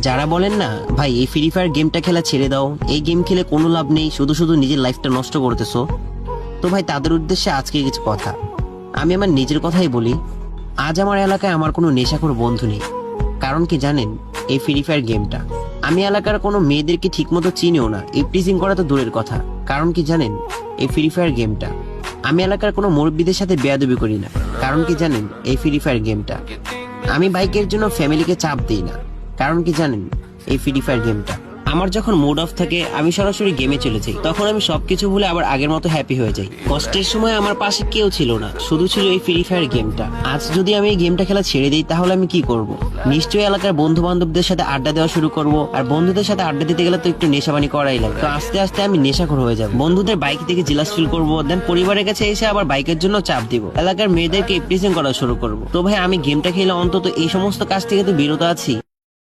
যারা বলেন না ভাই এই ফ্রি ফায়ার গেমটা খেলা ছেড়ে দাও, এই গেম খেলে কোনো লাভ নেই, শুধু শুধু নিজের লাইফটা নষ্ট করতেছো, তো ভাই তাদের উদ্দেশ্যে আজকে কিছু কথা। আমি আমার নিজের কথাই বলি। আজ আমার এলাকায় আমার কোনো নেশাখোর বন্ধু নেই। কারণ কি জানেন? এই ফ্রি ফায়ার গেমটা। আমি এলাকার কোনো মেয়েদেরকে ঠিকমতো চিনিও না, ইপটিজিং করা তো দূরের কথা। কারণ কি জানেন? এই ফ্রি ফায়ার গেমটা। আমি এলাকার কোনো মুরব্বীদের সাথে বেয়াদবি করি না। কারণ কি জানেন? এই ফ্রি ফায়ার গেমটা। আমি বাইকের জন্য ফ্যামিলিকে চাপ দিই না। কারণ কি জানেন? এই ফ্রি ফায়ার গেমটা। আমার যখন মুড অফ থাকে আমি সরাসরি গেমে চলে যাই, তখন আমি সবকিছু ভুলে আবার আগের মতো হ্যাপি হয়ে যাই। কষ্টের সময় আমার পাশে কেউ ছিল না, শুধু ছিল এই ফ্রি ফায়ার গেমটা। আজ যদি আমি এই গেমটা খেলা ছেড়ে দিই তাহলে আমি কি করব? নিশ্চয়ই এলাকার বন্ধু বান্ধবদের সাথে আড্ডা দেওয়া শুরু করব, আর বন্ধুদের সাথে আড্ডা দিতে গেলে তো একটু নেশাবানি করাই লাগে। তো আস্তে আস্তে আমি নেশাখোর হয়ে যাব, বন্ধুদের বাইক থেকে জেলাস ফিল করবো, দেন পরিবারের কাছে এসে আবার বাইকের জন্য চাপ দিব, এলাকার মেয়েদেরকে প্রেজেন্ট করা শুরু করব। তো ভাই আমি গেমটা খেলে অন্তত এই সমস্ত কাজ থেকে তো বিরত আছি।